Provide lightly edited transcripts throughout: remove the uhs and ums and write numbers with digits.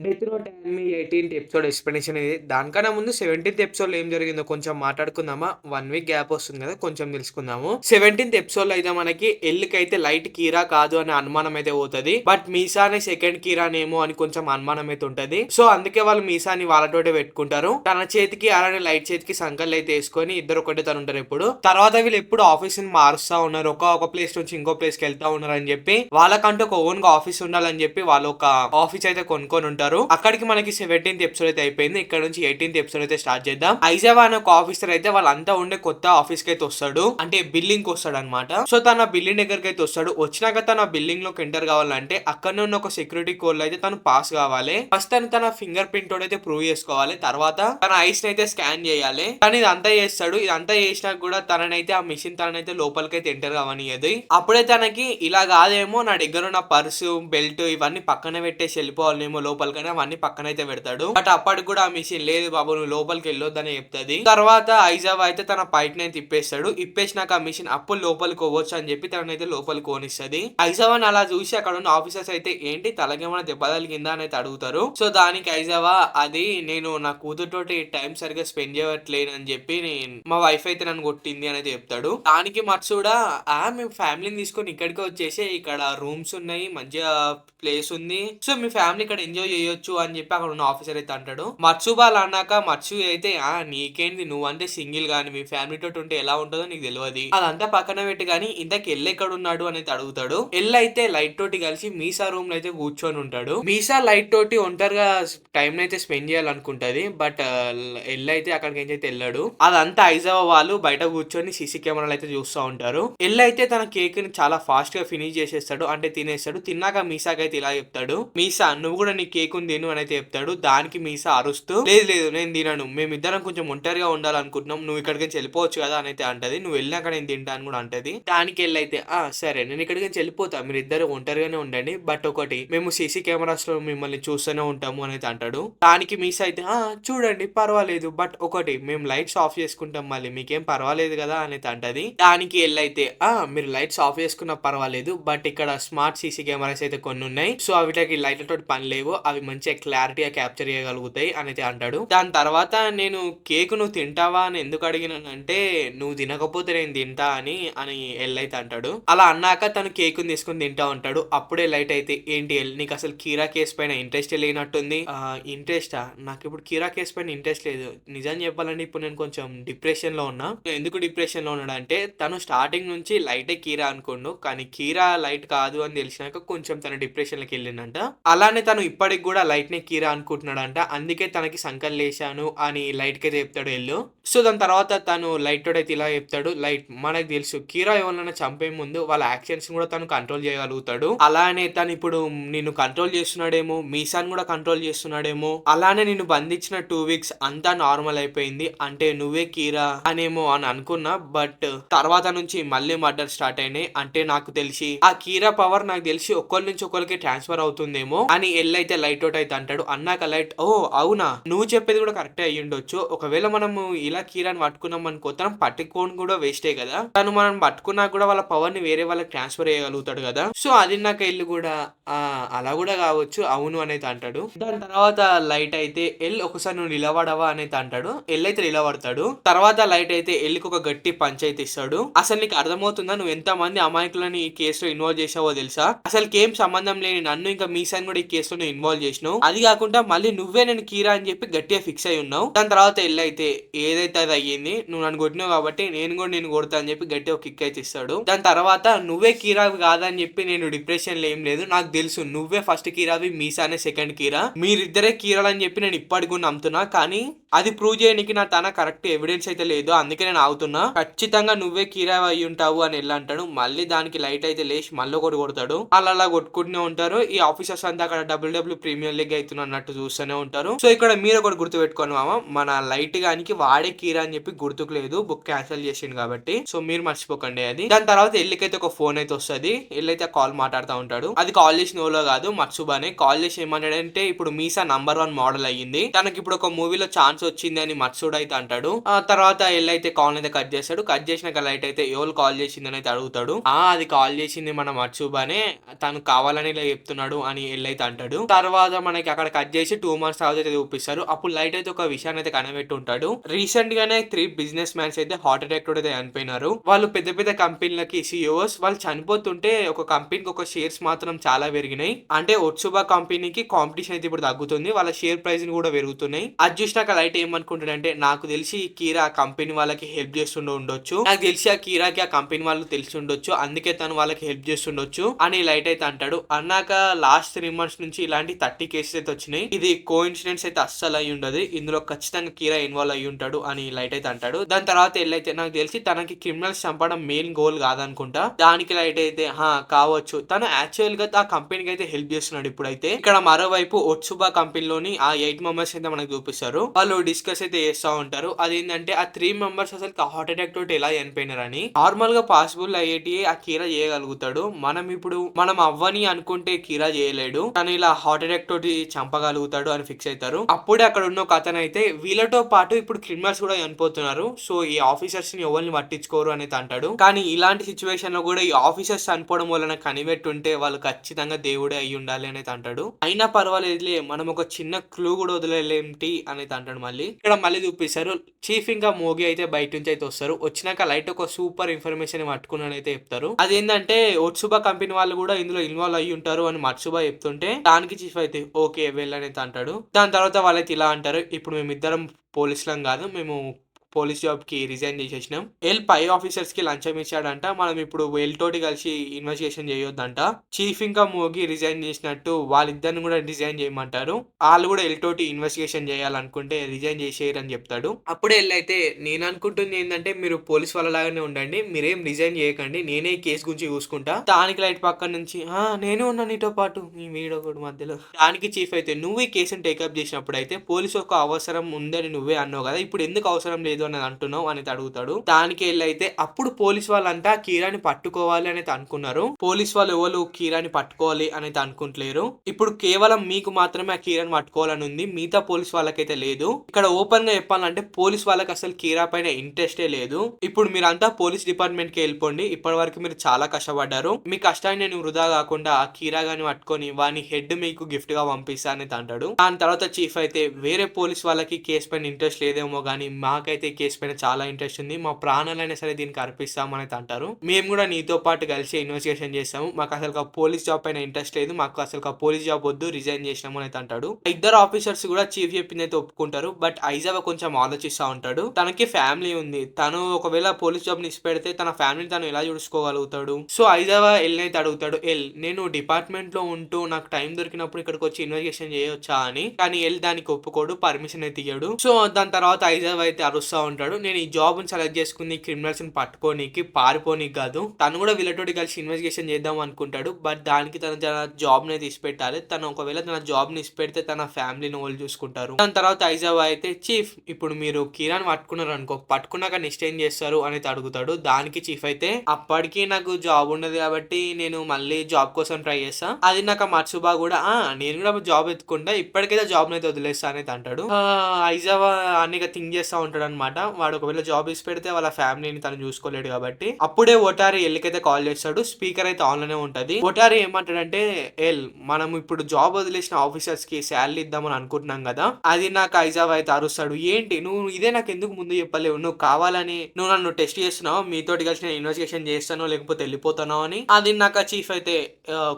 Death note and 18th episode explanation ఇది. దానికన్నా ముందు 17th ఎపిసోడ్‌లో ఏం జరిగిందో కొంచెం మాట్లాడుకుందామా? 1 వీక్ గ్యాప్ వస్తుంది కదా! కొంచెం తెలుసుకుందాము. 17th ఎపిసోడ్‌లో అయితే మనకి ఎల్‌కైతే లైట్ కీరా కాదు అనే అనుమానం అయితే పోతది. బట్ మీసానే సెకండ్ కీరానేమో అని కొంచెం అనుమానం అయితే ఉంటది. సో అందుకే వాళ్ళు మీసాని వాళ్ళతోటే పెట్టుకుంటారు. తన చేతికి అలానే లైట్ చేతికి సంకళ్ళు అయితే వేసుకొని ఇద్దరు ఒకటే తను ఉంటారు ఎప్పుడు. తర్వాత వీళ్ళు ఎప్పుడు ఆఫీస్ ని మారుస్తా ఉన్నారు. ఒక ప్లేస్ నుంచి ఇంకో ప్లేస్ కి వెళ్తా ఉన్నారు అని చెప్పి వాళ్ళకంటూ ఒక ఓన్ గా ఆఫీస్ ఉండాలని చెప్పి వాళ్ళు ఒక ఆఫీస్ అయితే కొనుక్కొని ఉంటారు. అక్కడికి మనకి 17th ఎపిసోడ్ అయితే అయిపోయింది. ఇక్కడ నుంచి 18th ఎపిసోడ్ అయితే స్టార్ట్ చేద్దాం. ఐజావా అనే ఒక ఆఫీసర్ అయితే వాళ్ళంతా ఉండే కొత్త ఆఫీస్ కి అయితే వస్తాడు. అంటే బిల్డింగ్ కి వస్తాడు అనమాట. సో తన బిల్డింగ్ దగ్గరికి అయితే వస్తాడు. వచ్చినాక తన బిల్డింగ్ లోకి ఎంటర్ కావాలంటే అక్కడ ఉన్న ఒక సెక్యూరిటీ కోడ్ అయితే తను పాస్ కావాలి. ఫస్ట్ తన ఫింగర్ ప్రింట్ అయితే ప్రూవ్ చేసుకోవాలి. తర్వాత తన ఐస్ అయితే స్కాన్ చేయాలి. కానీ ఇదంతా చేస్తాడు. ఇదంతా చేసినా కూడా తననైతే ఆ మిషన్ తననైతే లోపలికైతే ఎంటర్ కావనియదు. అప్పుడే తనకి ఇలా కాదేమో, నా దగ్గర ఉన్న పర్సు బెల్ట్ ఇవన్నీ పక్కన పెట్టేసి వెళ్ళిపోవాలేమో లోపలికని అవన్నీ పక్కనైతే పెడతాడు. బట్ అప్పటికి కూడా ఆ మిషన్ లేదు బాబు, నువ్వు లోపలికి వెళ్ళొద్దని చెప్తుంది. తర్వాత ఐజావా అయితే తన పైకి అయితే ఇప్పేస్తాడు. ఇప్పేసినాక ఆ మిషన్ అప్పుడు లోపలికి పోవచ్చు అని చెప్పి తనైతే లోపలికి కోనిస్తుంది. ఐజావాని అలా చూసి అక్కడ ఉన్న ఆఫీసర్స్ అయితే ఏంటి తలకేమైనా దెబ్బ తగిలిందా అని అయితే అడుగుతారు. సో దానికి ఐజావా అది నేను నా కూతురుతోటి టైం సరిగ్గా స్పెండ్ చేయట్లేను అని చెప్పి మా వైఫ్ అయితే నన్ను కొట్టింది అనేది చెప్తాడు. దానికి మత్సుడా మేము ఫ్యామిలీని తీసుకొని ఇక్కడికి వచ్చేసి ఇక్కడ రూమ్స్ ఉన్నాయి, మంచిగా ప్లేస్ ఉంది, సో మీ ఫ్యామిలీ ఇక్కడ ఎంజాయ్ చేయొచ్చు అని చెప్పి అక్కడ ఉన్న ఆఫీసర్ అయితే అంటాడు. మత్సుబా అలా అన్నాక మత్సు అయితే నీకేంటి నువ్వంటే సింగిల్ గాని మీ ఫ్యామిలీ తోటి ఉంటే ఎలా ఉంటుందో నీకు తెలియదు, అదంతా పక్కన పెట్టి గానీ ఇంతకు ఎల్ ఎక్కడ ఉన్నాడు అనేది అడుగుతాడు. ఎల్ అయితే లైట్ తోటి కలిసి మీసా రూమ్ లో అయితే కూర్చొని ఉంటాడు. మీసా లైట్ తోటి ఒంటరిగా టైం అయితే స్పెండ్ చేయాలనుకుంటది. బట్ ఎల్ అయితే అక్కడికి అయితే వెళ్ళాడు. అదంతా ఐజావా వాళ్ళు బయట కూర్చొని సీసీ కెమెరాలు అయితే చూస్తూ ఉంటారు. ఎల్ అయితే తన కేక్ ని చాలా ఫాస్ట్ గా ఫినిష్ చేసేస్తాడు, అంటే తినేస్తాడు. తిన్నాక మీసాకి అయితే ఇలా చెప్తాడు, మీసా నువ్వు కూడా నీ కేక్ ఉంది తిను అని అయితే చెప్తాడు. దానికి మీసా అరుస్తూ లేదు లేదు నేను తినను, మేమిద్దరం కొంచెం ఒంటరిగా ఉండాలనుకుంటున్నాం, నువ్వు ఇక్కడికి వెళ్ళిపోవచ్చు కదా అని అయితే అంటది. నువ్వు వెళ్ళాక నేను తింటాను కూడా అంటది. దానికి వెళ్ళైతే సరే నేను ఇక్కడికి వెళ్ళిపోతా, మీరు ఇద్దరు ఒంటరిగానే ఉండండి, బట్ ఒకటి మేము సీసీ కెమెరాస్ లో మిమ్మల్ని చూస్తూనే ఉంటాము అని అయితే అంటాడు. దానికి మీసా అయితే చూడండి పర్వాలేదు, బట్ ఒకటి మేము లైట్స్ ఆఫ్ చేసుకుంటాం, మళ్ళీ మీకేం పర్వాలేదు కదా అని అయితే అంటది. దానికి వెళ్ళైతే మీరు లైట్స్ ఆఫ్ చేసుకున్నా పర్వాలేదు, బట్ ఇక్కడ స్మార్ట్ సీసీ కెమెరాస్ అయితే కొన్ని ఉన్నాయి, సో అవిటికి లైట్లతో పని లేవు, అవి మంచిగా క్లారిటీగా క్యాప్చర్ చేయగలుగుతాయి అనేది అంటాడు. దాని తర్వాత నేను కేక్ నువ్వు తింటావా అని ఎందుకు అడిగినానంటే నువ్వు తినకపోతే నేను తింటా అని అని ఎల్ అయితే అంటాడు. అలా అన్నాక తను కేక్ తీసుకుని తింటా ఉంటాడు. అప్పుడే లైట్ అయితే ఏంటి ఎల్ నీకు అసలు కీరా కేసు పైన ఇంట్రెస్ట్ లేనట్టుంది. ఇంట్రెస్టా? నాకు ఇప్పుడు కీరా కేసు పైన ఇంట్రెస్ట్ లేదు, నిజం చెప్పాలంటే ఇప్పుడు నేను కొంచెం డిప్రెషన్ లో ఉన్నా. ఎందుకు డిప్రెషన్ లో ఉన్నాడు అంటే తను స్టార్టింగ్ నుంచి లైటే కీరా అనుకోండు, కానీ కీరా లైట్ కాదు అని తెలిసినాక కొంచెం తన డిప్రెషన్ లోకి వెళ్ళిందంట. అలానే తను ఇప్పటికి కూడా లైట్ నే కీరా అనుకుంటున్నాడంట. అందుకే తనకి సంకల్లేశాను అని లైట్ కి చెప్తాడు ఎల్లు. సో దాని తర్వాత తను లైట్ తోటి అయితే ఇలా చెప్తాడు, లైట్ మనకు తెలుసు కీరా ఎవరైనా చంపే ముందు వాళ్ళ యాక్షన్స్ కూడా తను కంట్రోల్ చేయగలుగుతాడు. అలానే తను ఇప్పుడు నిన్ను కంట్రోల్ చేస్తున్నాడేమో, మీసాన్ కూడా కంట్రోల్ చేస్తున్నాడేమో, అలానే నిన్ను బంధించిన 2 వీక్స్ అంతా నార్మల్ అయిపోయింది, అంటే నువ్వే కీరా అనేమో అని అనుకున్నా. బట్ తర్వాత నుంచి మళ్ళీ మర్డర్ స్టార్ట్ అయినాయి, అంటే నాకు తెలిసి ఆ కీరా పవర్ నాకు తెలిసి ఒకరి నుంచి ఒకరికి ట్రాన్స్ఫర్ అవుతుందేమో అని ఎల్ అయితే లైట్ అవుట్ అయితే అంటాడు. అన్నాక లైట్ అవునా నువ్వు చెప్పేది కూడా కరెక్టే అయ్యి ఉండొచ్చు, ఒకవేళ మనము ఇలా కీరాని పట్టుకున్నాం అనుకో తనం పట్టుకోని కూడా వేస్టే కదా, తను మనం పట్టుకున్నా కూడా వాళ్ళ పవర్ ని వేరే వాళ్ళకి ట్రాన్స్ఫర్ చేయగలుగుతాడు కదా, సో అది నాకు ఎల్లు కూడా అలా కూడా కావచ్చు అవును అనేది అంటాడు. దాని తర్వాత లైట్ అయితే ఎల్ ఒకసారి నువ్వు నిలబడవా అనేది అంటాడు. ఎల్ అయితే నిలబడతాడు. తర్వాత లైట్ అయితే ఎల్కి ఒక గట్టి పంచాయతీ ఇస్తాడు. అసలు నీకు అర్థమవుతుందా నువ్వు ఎంత మంది అమాయకులని ఈ కేసులో ఇన్వాల్వ్ చేసావో తెలుసా, అసలు ఏం సంబంధం లేని నన్ను ఇంకా మీసాన్ కూడా ఈ కేసులో ఇన్వాల్వ్ చేసినావు, అది కాకుండా మళ్ళీ నువ్వే నేను కీరా అని చెప్పి గట్టిగా ఫిక్స్ అయి ఉన్నావు. దాని తర్వాత ఎల్ అయితే ఏదైతే అది అయ్యింది, నువ్వు నన్ను కొట్టినావు కాబట్టి నేను కూడా నేను కొడతా అని చెప్పి గట్టిగా కిక్ అయితే ఇస్తాడు. దాని తర్వాత నువ్వే కీరావి కాదని చెప్పి నేను డిప్రెషన్ లో ఏం లేదు, నాకు తెలుసు నువ్వే ఫస్ట్ కీరావి మీసానే సెకండ్ కీరా, మీరిద్దరే కీరాలు అని చెప్పి నేను ఇప్పటికి కూడా నమ్ముతున్నా, కానీ అది ప్రూవ్ చేయడానికి నా తన కరెక్ట్ ఎవిడెన్స్ అయితే లేదు, అందుకే నేను ఆగుతున్నా, ఖచ్చితంగా నువ్వే కీరావి అయి ఉంటావు అని ఎలా అంటాడు. మళ్ళీ దానికి లైట్ అయితే లేచి మళ్ళీ ఒకటి కొడతాడు. అలా కొట్టుకుంటూనే ఉంటారు. ఈ ఆఫీసర్స్ అంతా అక్కడ డబ్ల్యూడబ్ల్యూ ప్రీమియర్ లీగ్ అవుతున్నట్టు చూస్తూనే ఉంటారు. సో ఇక్కడ మీరు ఒకటి గుర్తు పెట్టుకోండి మామ, మన లైట్ గానికి వాడే కీరా అని చెప్పి గుర్తుకు లేదు, బుక్ క్యాన్సిల్ చేసిండు కాబట్టి, సో మీరు మర్చిపోకండి అది. దాని తర్వాత ఎల్లికైతే ఒక ఫోన్ అయితే వస్తుంది. ఎల్లైతే కాల్ మాట్లాడుతూ ఉంటాడు. అది కాల్ చేసిన కాదు మత్సుబానే. కాల్ చేసి ఏమన్నాడంటే ఇప్పుడు మీసా నంబర్ 1 మోడల్ అయ్యింది, తనకి ఇప్పుడు ఒక మూవీలో ఛాన్స్ ఛాన్స్ వచ్చింది అని మత్సుడ్ అయితే అంటాడు. ఆ తర్వాత ఎల్ అయితే కాల్ అయితే కట్ చేస్తాడు. కట్ చేసినాక లైట్ అయితే ఎవరు కాల్ చేసిందని అయితే అడుగుతాడు. అది కాల్ చేసింది మన మత్సుబానే, తను కావాలని ఇలా చెప్తున్నాడు అని ఎల్ అయితే అంటాడు. తర్వాత మనకి అక్కడ కట్ చేసి 2 మంత్స్ తర్వాత అయితే చూపిస్తారు. అప్పుడు లైట్ అయితే ఒక విషయాన్ని అయితే కనిపెట్టి ఉంటాడు. రీసెంట్ గానే 3 బిజినెస్ మ్యాన్స్ అయితే హార్ట్ అటాక్ తోటి అయితే చనిపోయినారు. వాళ్ళు పెద్ద పెద్ద కంపెనీలకి సిఇఓస్. వాళ్ళు చనిపోతుంటే ఒక కంపెనీకి ఒక షేర్స్ మాత్రం చాలా పెరిగినాయి. అంటే ఒట్సుబా కంపెనీకి కాంపిటీషన్ అయితే ఇప్పుడు తగ్గుతుంది, వాళ్ళ షేర్ ప్రైస్ కూడా పెరుగుతున్నాయి. అది చూసినాక లైట్ ఏమనుకుంటాడంటే, నాకు తెలిసి కీరా ఆ కంపెనీ వాళ్ళకి హెల్ప్ చేస్తుండో ఉండొచ్చు, నాకు తెలిసి ఆ కీరాకి ఆ కంపెనీ వాళ్ళు తెలిసి ఉండొచ్చు, అందుకే తను వాళ్ళకి హెల్ప్ చేస్తుండొచ్చు అని లైట్ అయితే అంటాడు. అన్నాక లాస్ట్ 3 మంత్స్ నుంచి ఇలాంటి 30 కేసెస్ అయితే వచ్చినాయి. ఇది కోఇన్సిడెన్స్ అయితే అస్సలు అయ్యి ఉండదు, ఇందులో ఖచ్చితంగా కీరా ఇన్వాల్వ్ అయ్యి ఉంటాడు అని లైట్ అయితే అంటాడు. దాని తర్వాత ఎల్లైతే, నాకు తెలిసి తనకి క్రిమినల్స్ చంపడం మెయిన్ గోల్ కాదనుకుంటా, దానికి లైట్ అయితే కావచ్చు, తను యాక్చువల్ గా ఆ కంపెనీకి అయితే హెల్ప్ చేస్తున్నాడు. ఇప్పుడైతే ఇక్కడ మరోవైపు ఒట్సుబా కంపెనీలోని ఆ 8 మెంబర్స్ అయితే మనకు చూపిస్తారు. వాళ్ళు డిస్కస్ అయితే చేస్తూ ఉంటారు. అదేంటంటే ఆ 3 మెంబర్స్ అసలు హార్ట్ అటాక్ తోటి ఎలా చనిపోయినారని. నార్మల్ గా పాసిబుల్ అయ్యేటి ఆ కీరా చేయగలుగుతాడు, మనం అవ్వని అనుకుంటే కీరా చేయలేడు, తను ఇలా హార్ట్ అటాక్ తోటి చంపగలుగుతాడు అని ఫిక్స్ అవుతారు. అప్పుడే అక్కడ ఉన్న ఒక అతను అయితే, వీళ్ళతో పాటు ఇప్పుడు క్రిమినల్స్ కూడా చనిపోతున్నారు, సో ఈ ఆఫీసర్స్ ని ఎవరిని పట్టించుకోరు అనేది అంటాడు. కానీ ఇలాంటి సిచ్యువేషన్ లో కూడా ఈ ఆఫీసర్స్ చనిపోవడం వలన కనిపెట్టుంటే వాళ్ళు ఖచ్చితంగా దేవుడే అయి ఉండాలి అనేది అంటాడు. అయినా పర్వాలేదులే, మనం ఒక చిన్న క్లూ కూడా వదిలేంటి అనేది అంటాడు. మళ్ళీ ఇక్కడ మళ్ళీ చూపిస్తారు, చీఫ్ ఇంకా మోగి అయితే బయట నుంచి అయితే వస్తారు. వచ్చినాక లైట్ ఒక సూపర్ ఇన్ఫర్మేషన్ పట్టుకున్నాను అయితే చెప్తారు. అదేంటంటే ఒట్సుబా కంపెనీ వాళ్ళు కూడా ఇందులో ఇన్వాల్వ్ అయ్యి ఉంటారు అని మత్సుబా చెప్తుంటే, దానికి చీఫ్ అయితే ఓకే వెళ్ళనైతే అంటాడు. దాని తర్వాత వాళ్ళైతే ఇలా అంటారు, ఇప్పుడు మేమిద్దరం పోలీసులం కాదు, మేము పోలీస్ జాబ్ కి రిజైన్ చేసేసినాం. ఎల్ పై ఆఫీసర్స్ కి లంచం ఇచ్చాడంట, మనం ఇప్పుడు ఎల్ తోటి కలిసి ఇన్వెస్టిగేషన్ చేయొద్దంట. చీఫ్ ఇంకా మోగి రిజైన్ చేసినట్టు వాళ్ళిద్దరిని కూడా రిజైన్ చేయమంటారు. వాళ్ళు కూడా ఎల్ తోటి ఇన్వెస్టిగేషన్ చేయాలనుకుంటే రిజైన్ చేసేయరు అని చెప్తాడు. అప్పుడే ఎల్ అయితే, నేను అనుకుంటుంది ఏంటంటే, మీరు పోలీస్ వాళ్ళలాగానే ఉండండి, మీరేం రిజైన్ చేయకండి, నేనే ఈ కేసు గురించి చూసుకుంటా. దానికి లైట్ పక్కన నుంచి, నేను ఉన్నా నీతో పాటు, ఈ వీడియో కూడా మధ్యలో. దానికి చీఫ్ అయితే, నువ్వు ఈ కేసును టేకప్ చేసినప్పుడు అయితే పోలీసు ఒక అవసరం ఉందని నువ్వే అన్నావు కదా, ఇప్పుడు ఎందుకు అవసరం లేదు అని అంటున్నావు అని అడుగుతాడు. దానికి వెళ్ళైతే, అప్పుడు పోలీస్ వాళ్ళంతా కీరాని పట్టుకోవాలి అనేది అనుకున్నారు, పోలీస్ వాళ్ళు ఎవరు కీరాని పట్టుకోవాలి అనేది అనుకుంటలేరు. ఇప్పుడు కేవలం మీకు మాత్రమే ఆ కీరాని పట్టుకోవాలని ఉంది, మిగతా పోలీస్ వాళ్ళకైతే లేదు. ఇక్కడ ఓపెన్ గా చెప్పాలంటే పోలీస్ వాళ్ళకి అసలు కీరా పైన ఇంట్రెస్టే లేదు. ఇప్పుడు మీరంతా పోలీస్ డిపార్ట్మెంట్ కి వెళ్ళిపోండి, ఇప్పటి వరకు మీరు చాలా కష్టపడ్డారు, మీ కష్టాన్ని నేను వృధా కాకుండా ఆ కీరా గాని పట్టుకొని వాని హెడ్ మీకు గిఫ్ట్ గా పంపిస్తా అనేది అంటాడు. దాని తర్వాత చీఫ్ అయితే, వేరే పోలీస్ వాళ్ళకి కేసు పైన ఇంట్రెస్ట్ లేదేమో గానీ మాకైతే కేసు పైన చాలా ఇంట్రెస్ట్ ఉంది, మా ప్రాణాలైనా సరే దీనికి అర్పిస్తాం అనేది అంటారు. మేము కూడా నీతో పాటు కలిసి ఇన్వెస్టిగేషన్ చేస్తాము, మాకు అసలు పోలీస్ జాబ్ పైన ఇంట్రెస్ట్ లేదు, మాకు అసలు పోలీస్ జాబ్ వద్దు, రిజైన్ చేసినాము అనేది అంటాడు. ఇద్దరు ఆఫీసర్స్ కూడా చీఫ్ చెప్పింది అయితే ఒప్పుకుంటారు. బట్ ఐజావా కొంచెం ఆలోచిస్తూ ఉంటాడు, తనకి ఫ్యామిలీ ఉంది, తను ఒకవేళ పోలీస్ జాబ్ ని ఇచ్చిపెడితే తన ఫ్యామిలీని తను ఎలా చూసుకోగలుగుతాడు. సో ఐజావా ఎల్ అయితే అడుగుతాడు, ఎల్ నేను డిపార్ట్మెంట్ లో ఉంటూ నాకు టైం దొరికినప్పుడు ఇక్కడికి వచ్చి ఇన్వెస్టిగేషన్ చేయొచ్చా అని. కానీ ఎల్ దానికి ఒప్పుకోడు, పర్మిషన్ అయితే ఇయ్యడు. సో దాని తర్వాత ఐజావా అయితే అరుస్తా ఉంటాడు, నేను ఈ జాబ్ ని సెలెక్ట్ చేసుకుని క్రిమినల్స్ ని పట్టుకోనికి పారిపోనికి కాదు, తను కూడా వీళ్ళతోటి కలిసి ఇన్వెస్టిగేషన్ చేద్దాం అనుకుంటాడు. బట్ దానికి తన జాబ్ ని తీసిపెట్టాలి, తను ఒకవేళ తన జాబ్ ని ఇచ్చిపెడితే తన ఫ్యామిలీని వాళ్ళు చూసుకుంటారు. దాని తర్వాత ఐజావా అయితే, చీఫ్ ఇప్పుడు మీరు కిరాన్ పట్టుకున్నారు అనుకో, పట్టుకున్నాక నెక్స్ట్ ఏం చేస్తారు అనేది అడుగుతాడు. దానికి చీఫ్ అయితే, అప్పటికి నాకు జాబ్ ఉండదు కాబట్టి నేను మళ్ళీ జాబ్ కోసం ట్రై చేస్తా, అది నాకు మత్సుబా కూడా నేను కూడా జాబ్ ఎత్తుకుంటా, ఇప్పటికైతే జాబ్ అయితే వదిలేస్తా అనేది అంటాడు. ఐజావా అన్ని థింక్ చేస్తా ఉంటాడు అనమాట, వాడు ఒకవేళ జాబ్ ఇచ్చి పెడితే వాళ్ళ ఫ్యామిలీని తను చూసుకోలేడు కాబట్టి. అప్పుడే ఒటారి ఎల్లికైతే కాల్ చేస్తాడు, స్పీకర్ అయితే ఆన్ లోనే ఉంటది. ఒటారి ఏమంటాడంటే, ఎల్ మనం ఇప్పుడు జాబ్ వదిలేసిన ఆఫీసర్స్ కి శాలరీ ఇద్దామని అనుకుంటున్నాం కదా, అది నాకు ఐజావా అయితే అరుస్తాడు, ఏంటి నువ్వు ఇదే నాకు ఎందుకు ముందు చెప్పలేవు, నువ్వు కావాలని నువ్వు నన్ను టెస్ట్ చేస్తున్నావు, మీతోటి కలిసి నేను ఇన్వెస్టిగేషన్ చేస్తాను లేకపోతే వెళ్ళిపోతాను అని. అది నాకు చీఫ్ అయితే,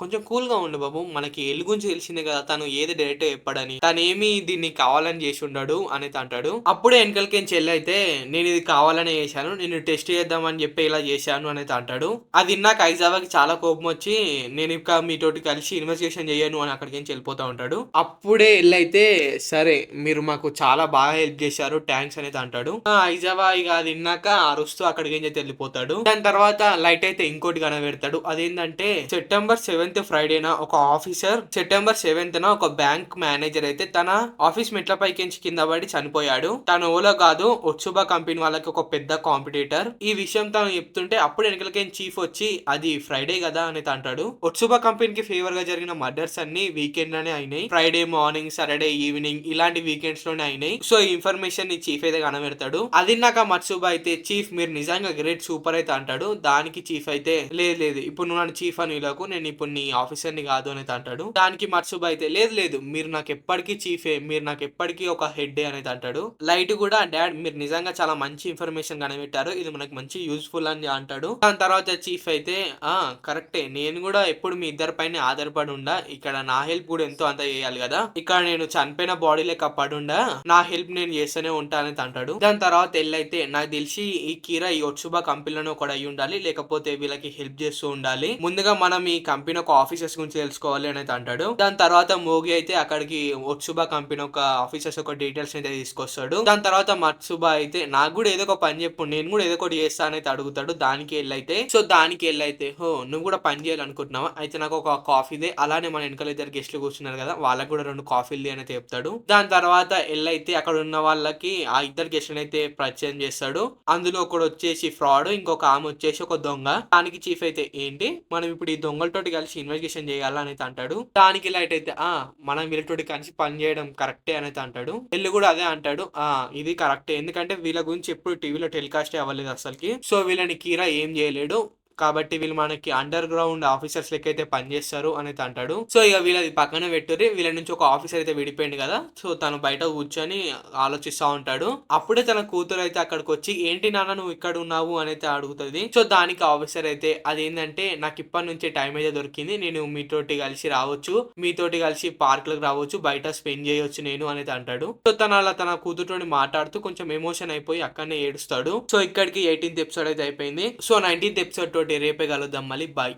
కొంచెం కూల్ గా ఉండు బాబు, మనకి ఎల్ గురించి తెలిసిందే కదా, తను ఏది డైరెక్ట్ చెప్పాడని, తను ఏమి దీన్ని కావాలని చేసి ఉండడు అనేది అంటాడు. అప్పుడే వెనకలకి చెల్లి అయితే, నేను ఇది కావాలనే చేశాను, నేను టెస్ట్ చేద్దామని చెప్పి ఇలా చేశాను అనేది అంటాడు. అది నాకు ఐజావాకి చాలా కోపం వచ్చి, నేను ఇక మీతోటి కలిసి ఇన్వెస్టిగేషన్ చేయను అని అక్కడికి వెళ్ళిపోతా ఉంటాడు. అప్పుడే ఎల్లైతే, సరే మీరు మాకు చాలా బాగా హెల్ప్ చేశారు, థ్యాంక్స్ అనేది అంటాడు. ఐజావా ఇక అది విన్నాక అరుస్తూ అక్కడికి ఏం చేస్తే వెళ్ళిపోతాడు. దాని తర్వాత లైట్ అయితే ఇంకోటి కనబెడతాడు, అదేంటంటే సెప్టెంబర్ 7th ఫ్రైడేనా ఒక ఆఫీసర్, సెప్టెంబర్ 7th ఒక బ్యాంక్ మేనేజర్ అయితే తన ఆఫీస్ మెట్ల పైకి కింద పడి చనిపోయాడు. తను ఓలో కాదు, ఒట్సుబా కంపెనీ వాళ్ళకి ఒక పెద్ద కాంపిటీటర్. ఈ విషయం తను చెప్తుంటే అప్పుడు వెనకలకేం చీఫ్ వచ్చి అది ఫ్రైడే కదా అని అంటాడు. ఒట్సుబా కంపెనీకి ఫేవర్ గా జరిగిన మర్డర్స్ అన్ని వీకెండ్ లోనే అయినాయి. ఫ్రైడే మార్నింగ్, సాటర్డే ఈవినింగ్ ఇలాంటి వీకెండ్స్ లోనే అయినాయి. సో ఈ ఇన్ఫర్మేషన్ ని చీఫ్ అయితే కనబెడతాడు. అది నాక మత్సుబా అయితే చీఫ్ మీరు నిజంగా గ్రేట్ సూపర్ అయితే అంటాడు. దానికి చీఫ్ అయితే లేదు లేదు ఇప్పుడు నువ్వు నన్ను చీఫ్ అని ఇలాకు నేను ఇప్పుడు నీ ఆఫీసర్ ని కాదు అని అంటాడు. దానికి మత్సుబా అయితే లేదు లేదు మీరు నాకు ఎప్పటికీ చీఫే, మీరు నాకు ఎప్పటికీ ఒక హెడ్ అనేది అంటాడు. లైట్ కూడా డాడ్ మీరు నిజంగా చాలా మంచి ఇన్ఫర్మేషన్ కనిపెట్టారు, ఇది మనకు మంచి యూస్ఫుల్ అని అంటాడు. దాని తర్వాత చీఫ్ అయితే కరెక్టే నేను కూడా ఎప్పుడు మీ ఇద్దరి పైన ఆధారపడి ఉండా, ఇక్కడ నా హెల్ప్ కూడా ఎంతో అంత చేయాలి కదా, ఇక్కడ నేను చనిపోయిన బాడీ లెక్క పడుండా నా హెల్ప్ నేను చేస్తూనే ఉంటానని అంటాడు. దాని తర్వాత ఎల్లైతే నాకు తెలిసి ఈ కీరా ఈ ఒట్సుబా కంపెనీలోనే ఒకటి అయి ఉండాలి, లేకపోతే వీళ్ళకి హెల్ప్ చేస్తూ ఉండాలి, ముందుగా మనం ఈ కంపెనీ ఒక ఆఫీసర్స్ గురించి తెలుసుకోవాలి అనేది అంటాడు. దాని తర్వాత మోగి అయితే అక్కడికి ఒట్సుబా కంపెనీ ఒక ఆఫీసర్స్ ఒక డీటెయిల్స్ అయితే తీసుకొస్తాడు. దాని తర్వాత మత్సుబా అయితే నాకు కూడా ఏదో ఒక పని చెప్పు, నేను కూడా ఏదో ఒకటి చేస్తానైతే అడుగుతాడు. దానికి వెళ్ళైతే హో నువ్వు కూడా పని చేయాలనుకుంటున్నావా, అయితే నాకు ఒక కాఫీదే, అలానే మన వెనకాల ఇద్దరు గెస్ట్లు కూర్చున్నారు కదా వాళ్ళకి కూడా 2 కాఫీలు అని చెప్తాడు. దాని తర్వాత ఎల్లైతే అక్కడ ఉన్న వాళ్ళకి ఆ ఇద్దరు గెస్ట్లను అయితే పరిచయం చేస్తాడు. అందులో ఒకడు వచ్చేసి ఫ్రాడ్, ఇంకొక ఆమె వచ్చేసి ఒక దొంగ. దానికి చీఫ్ అయితే ఏంటి మనం ఇప్పుడు ఈ దొంగలతోటి కలిసి ఇన్వెస్టిగేషన్ చేయాలని అంటాడు. దానికి లైట్ అయితే మనం వీళ్ళతోటి కలిసి పని చేయడం కరెక్టే అనేది అంటాడు. వీళ్ళు కూడా అదే అంటాడు, ఇది కరెక్టే ఎందుకంటే వీళ్ళ గురించి ఎప్పుడు టీవీలో టెలికాస్ట్ అవ్వలేదు అసలుకి, సో వీళ్ళని కీరా ఏం చేయలేడు, కాబట్టి వీళ్ళు మనకి అండర్ గ్రౌండ్ ఆఫీసర్స్ లెక్క అయితే పనిచేస్తారు అని అంటాడు. సో ఇక వీళ్ళది పక్కన పెట్టుర్రి, వీళ్ళ నుంచి ఒక ఆఫీసర్ అయితే విడిపోయింది కదా, సో తను బయట కూర్చొని ఆలోచిస్తా ఉంటాడు. అప్పుడే తన కూతురు అయితే అక్కడికి వచ్చి ఏంటి నాన్న నువ్వు ఇక్కడ ఉన్నావు అని అయితే అడుగుతుంది. సో దానికి ఆఫీసర్ అయితే అదేంటంటే నాకు ఇప్పటి నుంచే టైం అయితే దొరికింది, నేను మీతోటి కలిసి రావచ్చు, మీతోటి కలిసి పార్క్ లకు రావచ్చు, బయట స్పెండ్ చేయొచ్చు నేను అనేది అంటాడు. సో తన అలా తన కూతురుతోని మాట్లాడుతూ కొంచెం ఎమోషన్ అయిపోయి అక్కడనే ఏడుస్తాడు. సో ఇక్కడికి 18th ఎపిసోడ్ అయితే అయిపోయింది. సో 19th ఎపిసోడ్ తోటి రేపే కలుద్దాం మళ్ళీ. బాయ్.